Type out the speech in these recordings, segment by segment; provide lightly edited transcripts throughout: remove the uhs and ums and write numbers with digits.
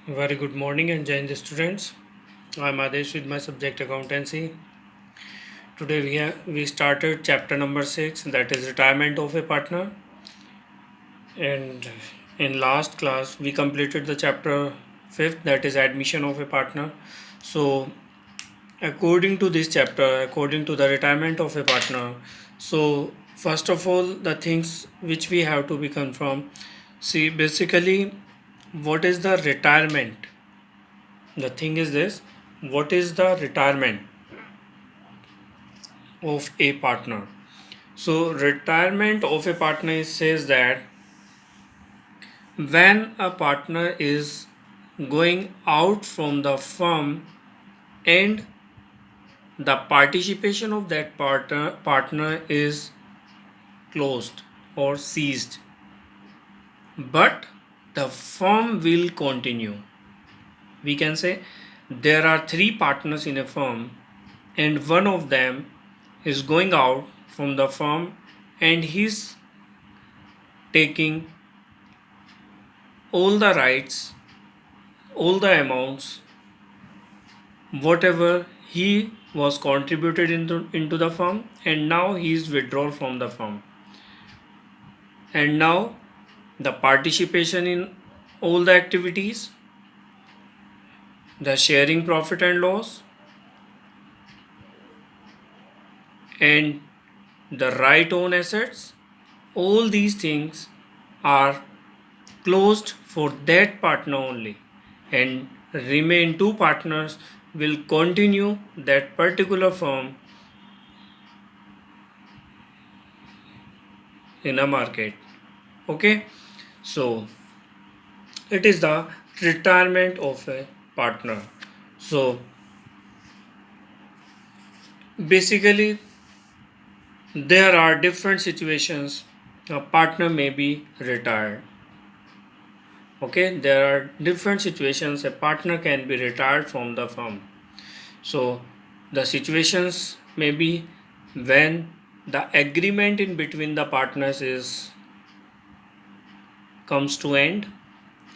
Very good morning and Jain students. I am Adesh with my subject accountancy. Today we started chapter number 6, that is retirement of a partner, and in last class we completed the chapter 5th, that is admission of a partner. So according to this chapter, according to the retirement of a partner, so first of all the things which we have to be confirmed. See, basically what is the retirement? The thing is this: what is the retirement of a partner? So, retirement of a partner says that when a partner is going out from the firm and the participation of that partner is closed or ceased, but the firm will continue. We can say there are three partners in a firm, and one of them is going out from the firm and he's taking all the rights, all the amounts, whatever he was contributed into the firm, and now he is withdrawn from the firm. And now the participation in all the activities, the sharing profit and loss, and the right own assets, all these things are closed for that partner only, and remain two partners will continue that particular firm in a market. Okay, so it is the retirement of a partner. So basically there are different situations a partner may be retired. Okay, there are different situations a partner can be retired from the firm. So the situations may be when the agreement in between the partners is comes to end.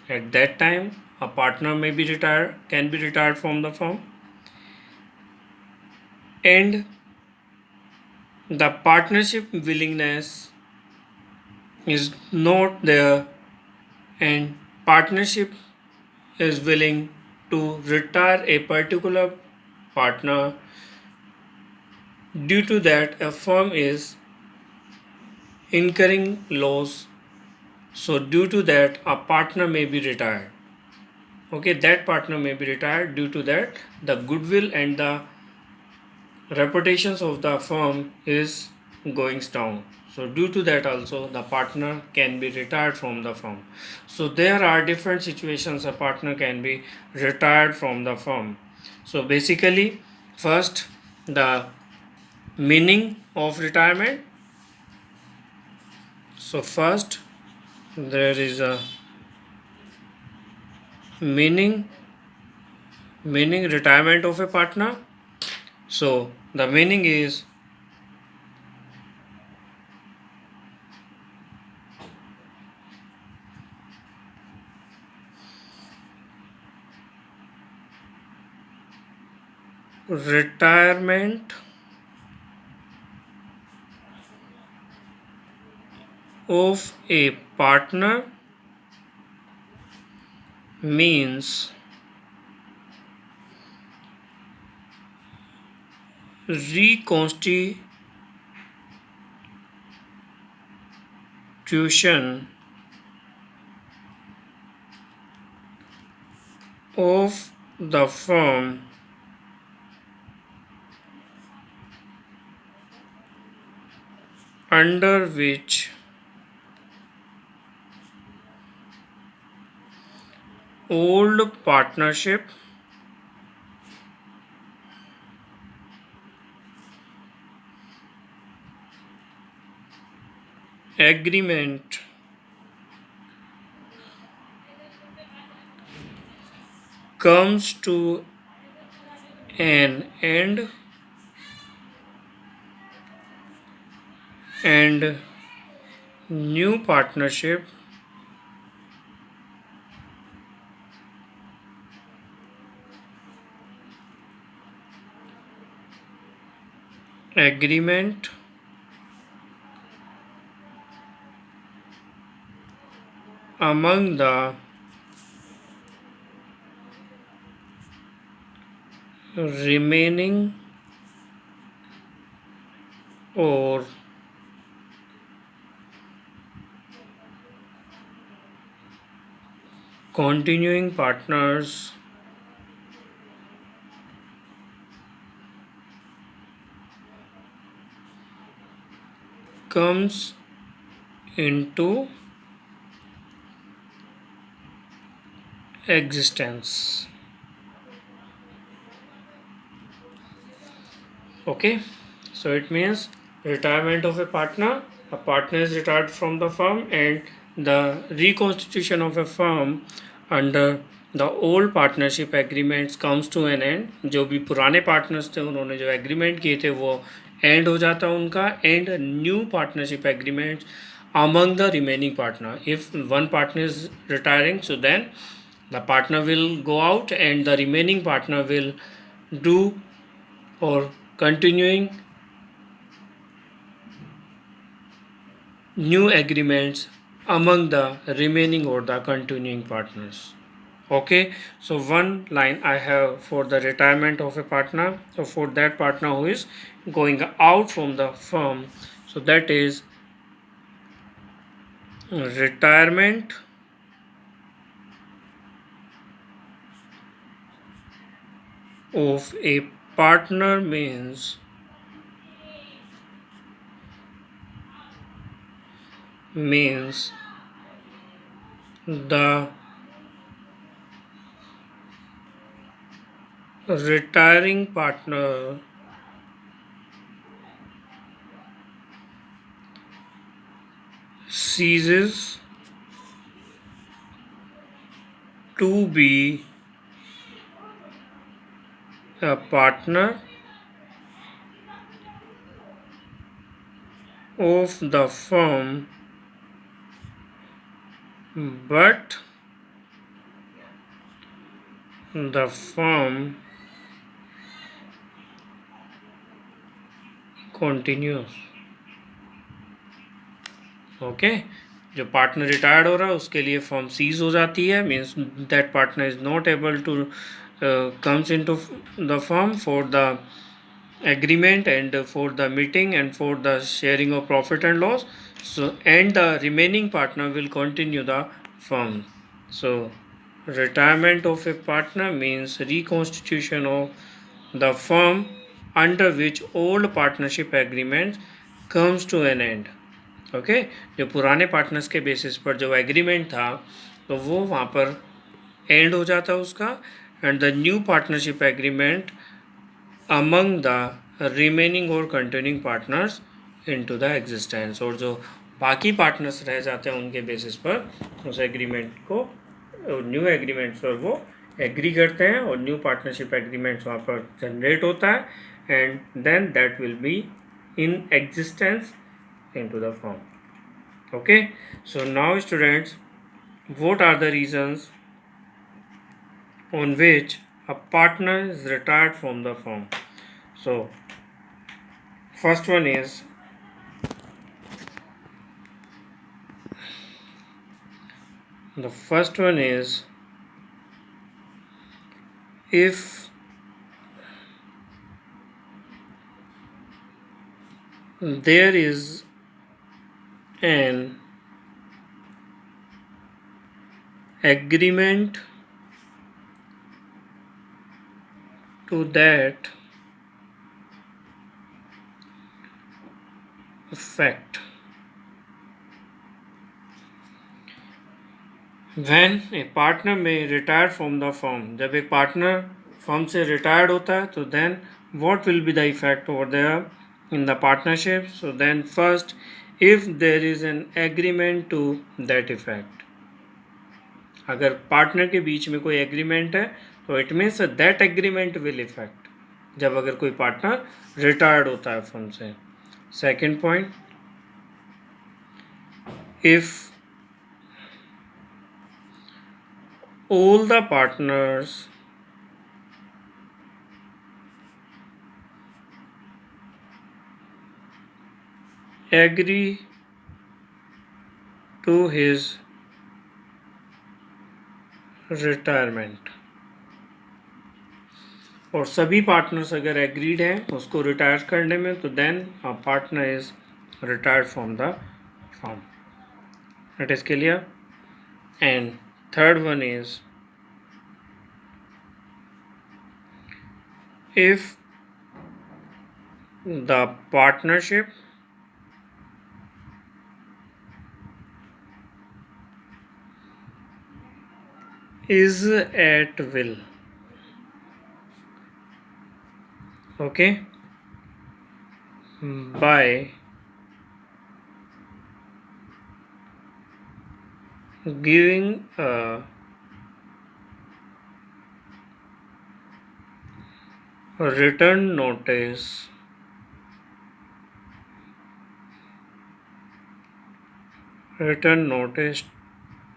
At that time a partner may be retired, can be retired from the firm, and the partnership willingness is not there, and partnership is willing to retire a particular partner. Due to that a firm is incurring loss, so due to that a partner may be retired. Okay, that partner may be retired. Due to that the goodwill and the reputations of the firm is going down, so due to that also the partner can be retired from the firm. So there are different situations a partner can be retired from the firm. So basically, first, the meaning of retirement. So first there is a meaning retirement of a partner. So the meaning is retirement of a partner means reconstitution of the firm under which old partnership agreement comes to an end, and new partnership agreement among the remaining or continuing partners comes into existence. Okay, so it means retirement of a partner is retired from the firm, and the reconstitution of a firm under the old partnership agreements comes to an end. जो भी पुराने partners थे उन्होंने जो agreement किए थे वो and हो जाता उनका, and new partnership agreements among the remaining partner. If one partner is retiring, so then the partner will go out and the remaining partner will do or continuing new agreements among the remaining or the continuing partners. Okay, so one line I have for the retirement of a partner, so for that partner who is going out from the firm, so that is retirement of a partner means the retiring partner ceases to be a partner of the firm, but the firm continues. Okay, जो partner retired हो रहा है उसके लिए firm seize हो जाती है, means that partner is not able to comes into the firm for the agreement and for the meeting and for the sharing of profit and loss, so and the remaining partner will continue the firm. So retirement of a partner means reconstitution of the firm under which old partnership agreement comes to an end. Okay, जो पुराने partners के basis पर जो agreement था तो वो वहाँ पर एंड हो जाता उसका, and the new partnership agreement among the remaining or continuing partners into the existence, और जो बाकी पार्टनर्स रह जाते हैं उनके बेसिस पर उस एग्रीमेंट को, न्यू एग्रीमेंट्स पर वो एग्री करते हैं और न्यू पार्टनरशिप एग्रीमेंट्स वहाँ पर जनरेट होता है, and then that will be in existence into the firm. Okay, so now students, what are the reasons on which a partner is retired from the firm? So first one is if there is an agreement to that effect. When a partner may retire from the firm, जब एक partner firm से retired होता है तो then what will be the effect over there in the partnership? So then first, if there is an agreement to that effect, अगर partner के बीच में कोई एग्रीमेंट है तो it means that agreement will effect जब अगर कोई पार्टनर रिटायर्ड होता है फर्म से. Second point, if all the partners agree to his retirement, और सभी पार्टनर्स अगर एग्रीड हैं उसको रिटायर करने में, तो then a partner is retired from the firm. It is clear. And third one is if the partnership is at will. Okay, by giving a written notice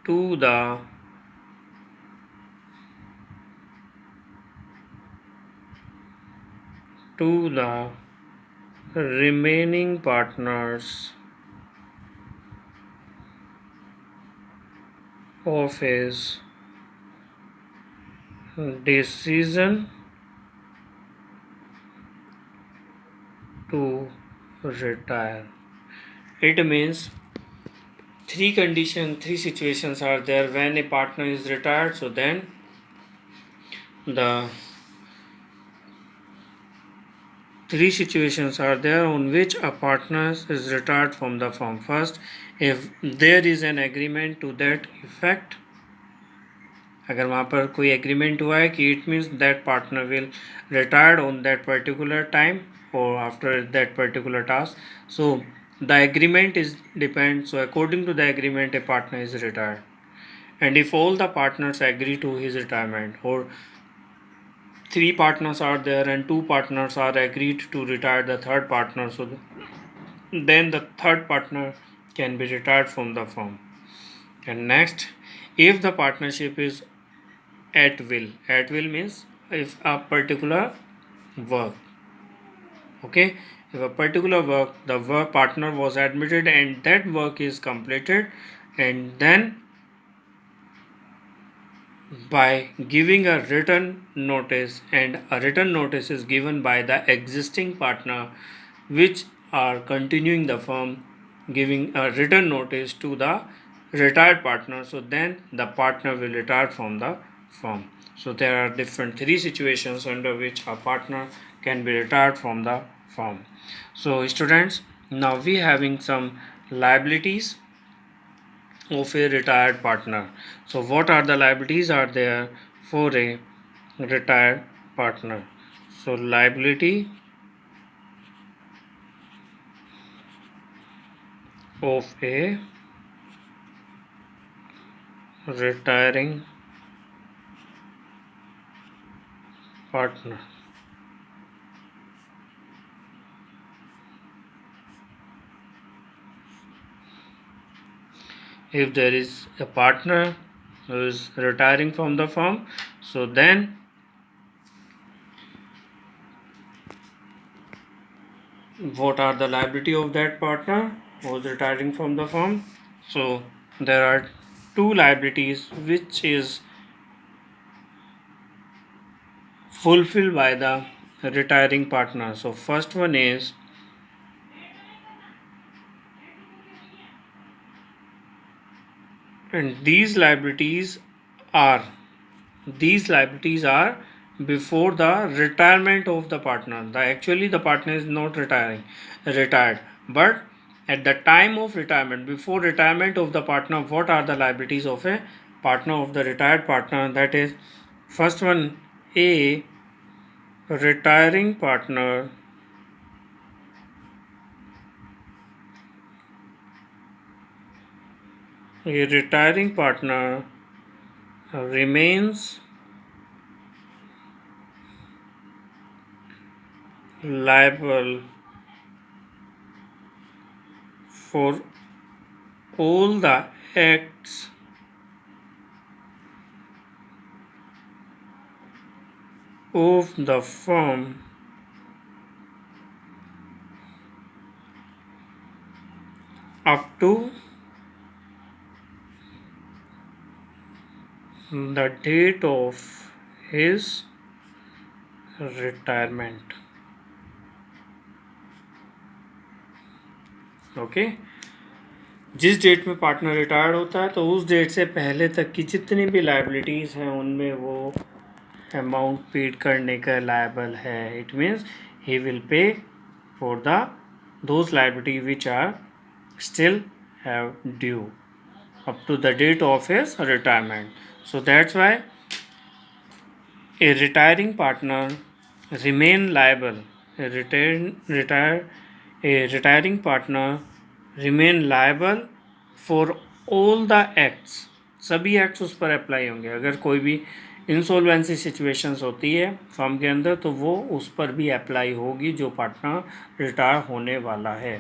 to the remaining partners of his decision to retire. It means three situations are there when a partner is retired. So then the three situations are there on which a partner is retired from the firm. First, if there is an agreement to that effect, अगर वहाँ पर कोई agreement हुआ है कि it means that partner will retired on that particular time और after that particular task, so the agreement is depend, so according to the agreement a partner is retired. And if all the partners agree to his retirement, और three partners are there and two partners are agreed to retire the third partner, so then the third partner can be retired from the firm. And next, if the partnership is at will means if a particular work, okay, if a particular work, the work partner was admitted and that work is completed, and then by giving a written notice, and a written notice is given by the existing partner which are continuing the firm, giving a written notice to the retired partner, so then the partner will retire from the firm. So there are different three situations under which a partner can be retired from the firm. So students, now we having some liabilities of a retired partner. So what are the liabilities are there for a retired partner? So liability of a retiring partner. If there is a partner who is retiring from the firm, so then what are the liability of that partner who is retiring from the firm? So there are two liabilities which is fulfilled by the retiring partner. So first one is, and these liabilities are before the retirement of the partner. The partner is not retired, but at the time of retirement, before retirement of the partner, what are the liabilities of a partner, of the retired partner? That is, first one, a retiring partner remains liable for all the acts of the firm up to the date of his retirement. Okay, जिस date में partner retired होता है तो उस date से पहले तक की जितनी भी लाइबिलिटीज़ हैं उनमें वो अमाउंट पेड करने का लायबल है. It means he will pay for the those liability which are still have due up to the date of his retirement. So that's why a retiring partner remain liable. A retiring partner remain liable for all the acts. सभी acts उस पर apply होंगे. अगर कोई भी insolvency situations होती है firm के अंदर तो वो उस पर भी अप्लाई होगी जो पार्टनर रिटायर होने वाला है.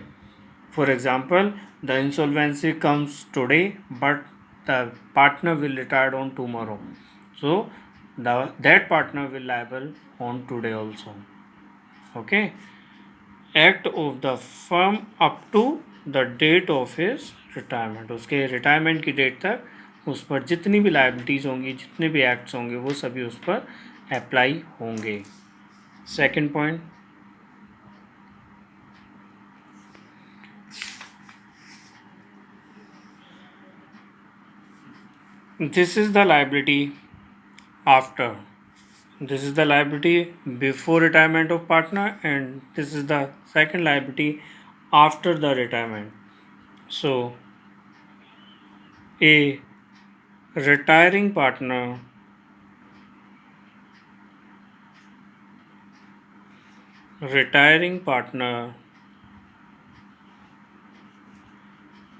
For example, the insolvency comes today, but the partner will retire on tomorrow. So, that partner will liable on today also. Okay. Act of the firm up to the date of his retirement. उसके retirement की date तक उस पर जितनी भी liabilities होंगी, जितने भी एक्ट्स होंगे, वो सभी उस पर अप्लाई होंगे. Second point, this is the liability after. This is the liability before retirement of partner, and this is the second liability after the retirement. So, a retiring partner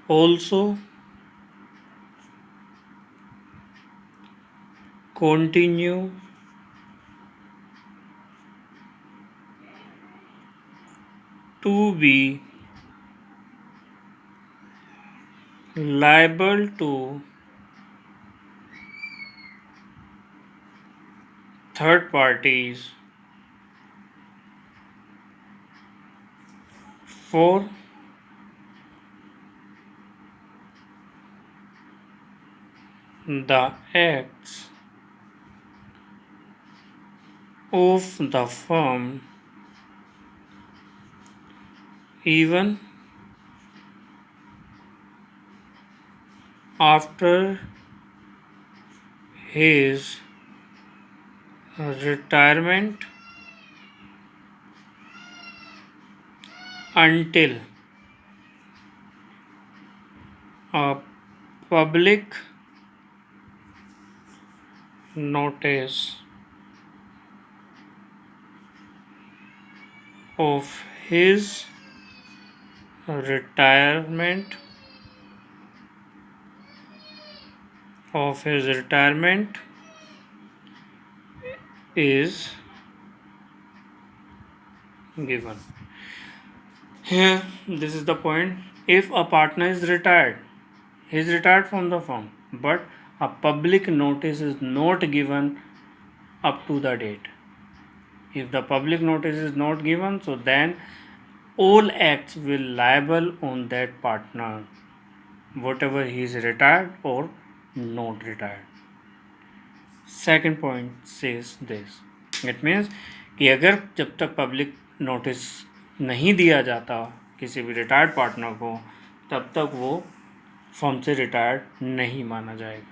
also continue to be liable to third parties for the acts of the firm even after his retirement until a public notice of his retirement is given. Here, this is the point. If a partner is retired, he is retired from the firm, but a public notice is not given up to the date. If the public notice is not given, so then all acts will liable on that partner, whatever he is retired or not retired. Second point says this. It means कि अगर जब तक public notice नहीं दिया जाता किसी भी retired partner को तब तक वो फर्म से रिटायर्ड नहीं माना जाएगा.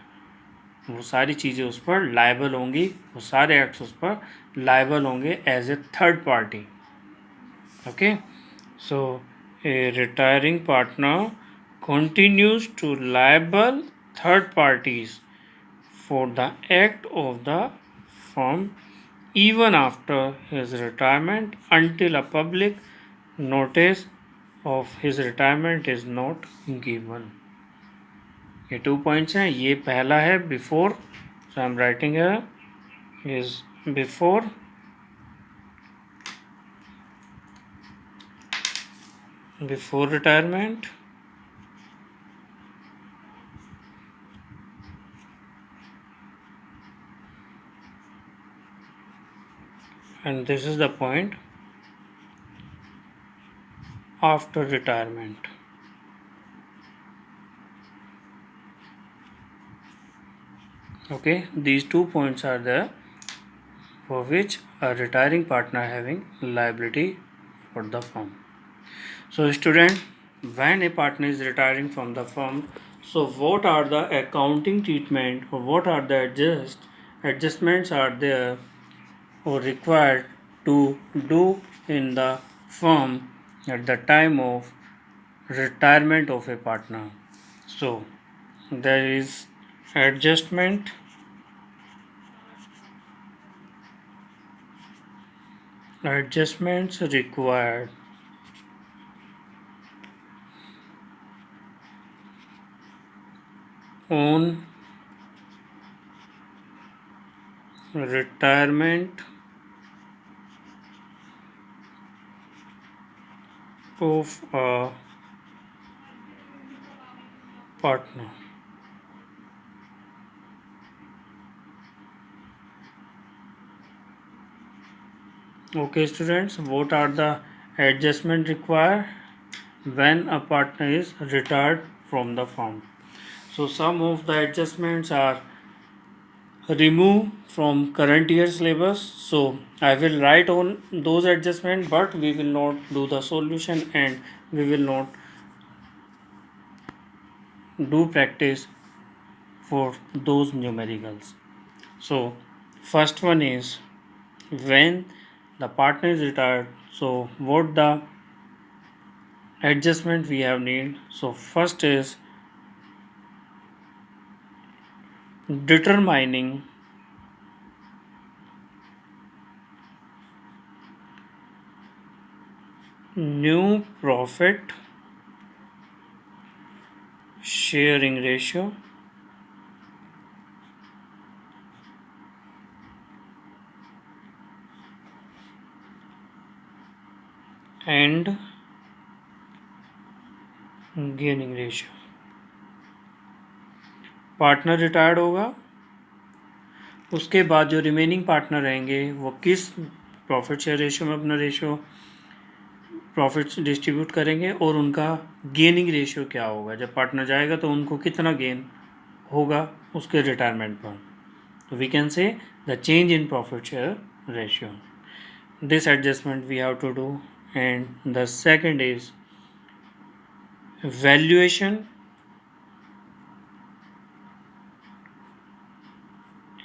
वो सारी चीज़ें उस पर लायबल होंगी, वो सारे एक्ट्स उस पर लायबल होंगे as a third party. Okay, so a retiring partner continues to liable third parties for the act of the firm even after his retirement until a public notice of his retirement is not given. ये 2 points हैं. ये पहला है before, so I am writing here is before retirement, and this is the point after retirement. Okay, these 2 points are there for which a retiring partner having liability for the firm. So student, when a partner is retiring from the firm, so what are the accounting treatment or what are the adjustments are there or required to do in the firm at the time of retirement of a partner? So there is adjustments required on retirement of a partner. Okay students, what are the adjustment required when a partner is retired from the firm? So some of the adjustments are remove from current year syllabus. So I will write on those adjustments, but we will not do the solution and we will not do practice for those numericals. So first one is when the partner is retired. So what the adjustment we have need? So first is determining new profit sharing ratio and gaining ratio. Partner retired होगा, उसके बाद जो remaining partner रहेंगे वो किस profit share ratio में अपना ratio profit distribute करेंगे और उनका गेनिंग रेशियो क्या होगा. जब पार्टनर जाएगा तो उनको कितना गेन होगा उसके रिटायरमेंट पर. तो we can say the change in profit share ratio. This adjustment we have to do. And the second is valuation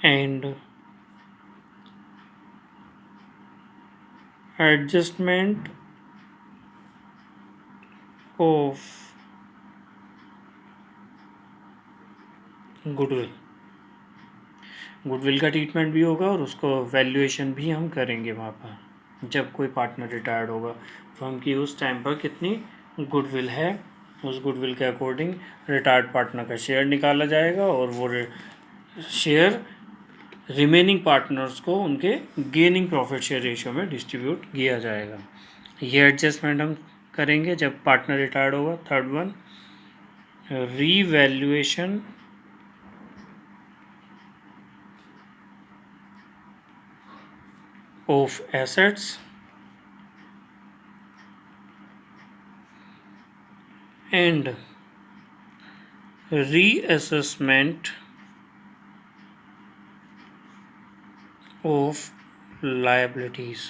and adjustment of goodwill. Goodwill का ट्रीटमेंट भी होगा और उसको वैल्यूएशन भी हम करेंगे वहाँ पर जब कोई पार्टनर रिटायर्ड होगा. फर्म की उस टाइम पर कितनी गुडविल है, उस गुडविल के अकॉर्डिंग रिटायर्ड पार्टनर का शेयर निकाला जाएगा और वो शेयर रिमेनिंग पार्टनर्स को उनके गेनिंग प्रॉफिट शेयर रेशियो में डिस्ट्रीब्यूट किया जाएगा. ये एडजस्टमेंट हम करेंगे जब पार्टनर रिटायर्ड होगा. Third one, revaluation of assets and reassessment of liabilities.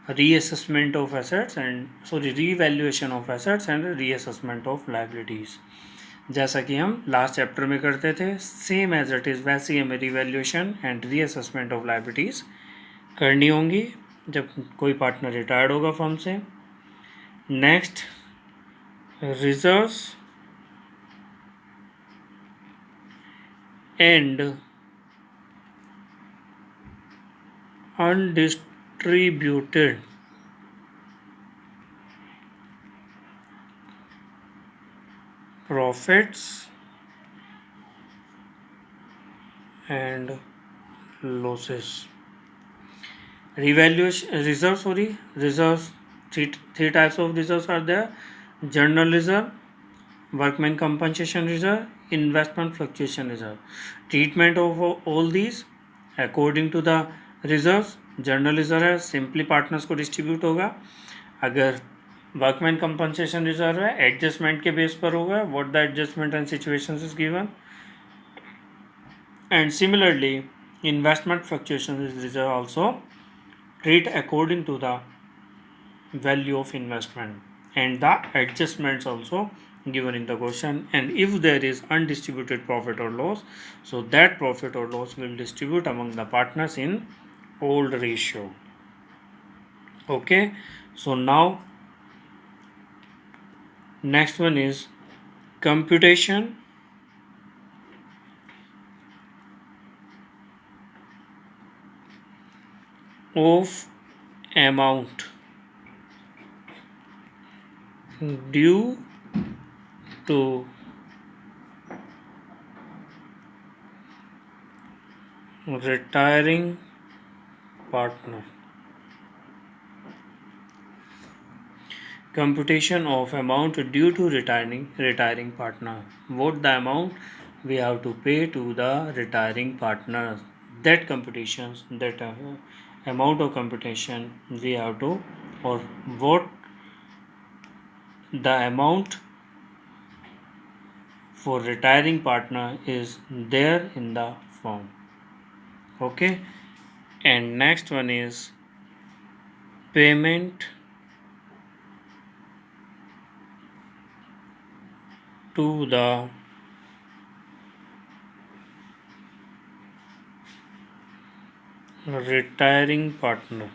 Reassessment of assets and revaluation of assets and reassessment of liabilities. जैसा कि हम लास्ट चैप्टर में करते थे, सेम एज इट इज़ वैसे ही हमें revaluation and reassessment of liabilities करनी होंगी जब कोई पार्टनर रिटायर्ड होगा फर्म से. Next, reserves and undistributed profits and losses. Reserves, three types of reserves are there: general reserve, workman compensation reserve, investment fluctuation reserve. Treatment of all these according to the reserves. General reserve है, simply partners को distribute होगा. अगर workman compensation reserve है, adjustment के base पर होगा, what the adjustment and situations is given, and similarly investment fluctuations is reserve also treat according to the value of investment and the adjustments also given in the question, and if there is undistributed profit or loss, so that profit or loss will distribute among the partners in old ratio. Okay, so now next one is computation of amount due to retiring partner. Computation of amount due to retiring partner. What the amount we have to pay to the retiring partner. That computations, that amount of computation we have to, or what the amount for retiring partner is there in the form. Okay, and next one is payment to the retiring partner.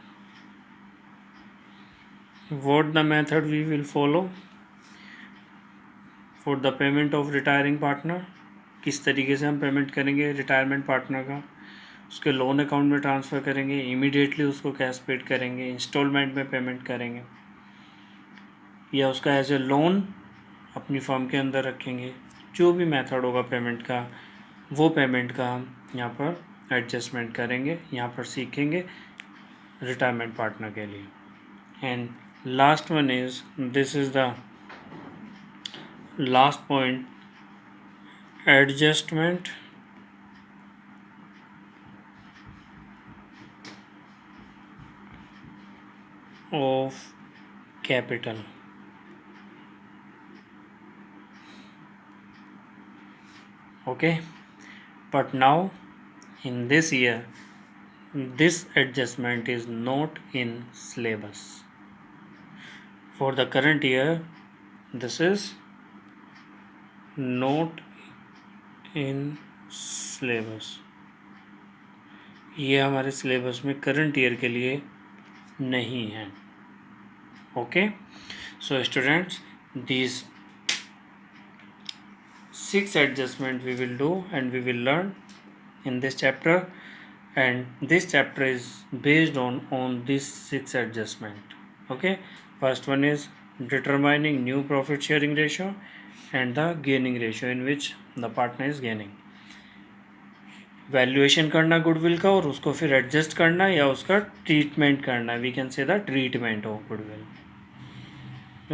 What the method we will follow for the payment of retiring partner? किस तरीके से हम payment करेंगे retirement partner का? उसके loan account में transfer करेंगे, immediately उसको कैश पेड करेंगे, इंस्टॉलमेंट में पेमेंट करेंगे, या उसका एज ए लोन अपनी फर्म के अंदर रखेंगे? जो भी मेथड होगा पेमेंट का, वो पेमेंट का हम यहाँ पर एडजस्टमेंट करेंगे, यहाँ पर सीखेंगे रिटायरमेंट पार्टनर के लिए. And last one is, this is the last point, adjustment of capital. Okay, but now in this year this adjustment is not in syllabus. For the current year this is not in syllabus. ये हमारे syllabus में current year के लिए नहीं है. Okay, so students, these 6 adjustment we will do and we will learn in this chapter, and this chapter is based on this 6 adjustment. Okay, first one is determining new profit sharing ratio and the gaining ratio in which the partner is gaining. Valuation करना goodwill का और उसको फिर adjust करना या उसका treatment करना, we can say the treatment of goodwill.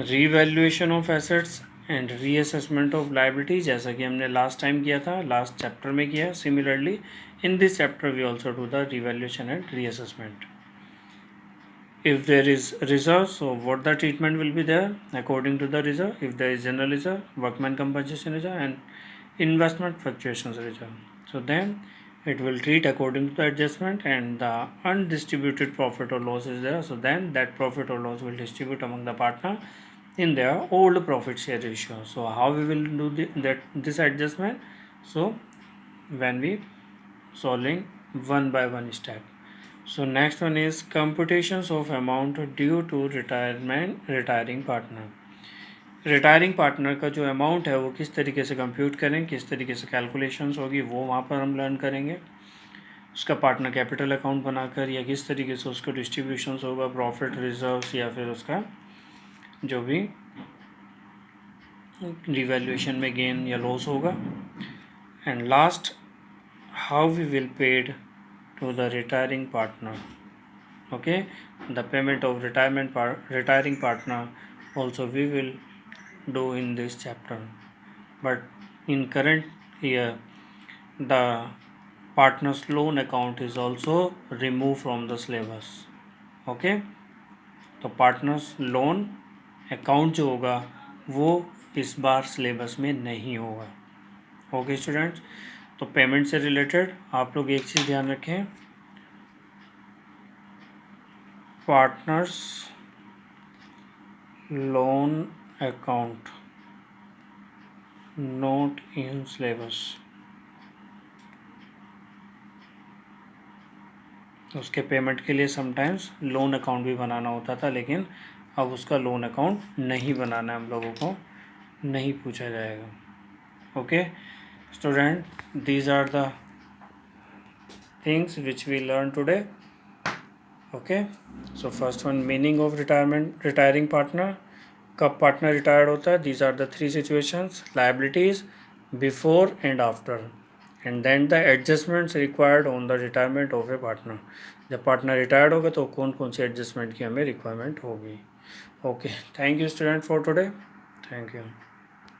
Revaluation of assets and reassessment of liability, जैसा कि हमने लास्ट टाइम किया था, लास्ट चैप्टर में किया. Similarly in this chapter we also do the revaluation and reassessment. If there is reserve, so what the treatment will be there according to the reserve? If there is general reserve, workman compensation reserve, and investment fluctuations reserve, so then it will treat according to the adjustment, and the undistributed profit or loss is there, so then that profit or loss will distribute among the partner in their old profit share ratio. So how we will do this adjustment? So when we solving one by one step. So next one is computations of amount due to retiring partner. Retiring partner का जो amount है वो किस तरीके से compute करें, किस तरीके से कैलकुलेशंस होगी, वो वहाँ पर हम लर्न करेंगे. उसका पार्टनर कैपिटल अकाउंट बनाकर या किस तरीके से उसका डिस्ट्रीब्यूशंस होगा, प्रॉफिट रिजर्व्स या फिर उसका जो भी रिवैल्यूएशन में गेन या लॉस होगा. And last, how we will paid to the retiring partner. Okay, the payment of retiring partner also we will do in this chapter, but in current year the partner's loan account is also removed from the syllabus. Okay, the partner's loan account जो होगा वो इस बार syllabus में नहीं होगा। Okay students, तो payment से related आप लोग एक चीज़ ध्यान रखें, partners loan account note in syllabus, उसके पेमेंट के लिए समटाइम्स लोन अकाउंट भी बनाना होता था, लेकिन अब उसका लोन अकाउंट नहीं बनाना है, हम लोगों को नहीं पूछा जाएगा। Okay student, these are the things which we learned today. Okay, so first one, meaning of retiring partner, कब पार्टनर रिटायर्ड होता है, these are the three situations, liabilities, before and after, and then the adjustments required on the retirement of a partner. जब partner retired होगा तो कौन कौन सी adjustment की हमें रिक्वायरमेंट होगी। Okay, thank you student for today, thank you.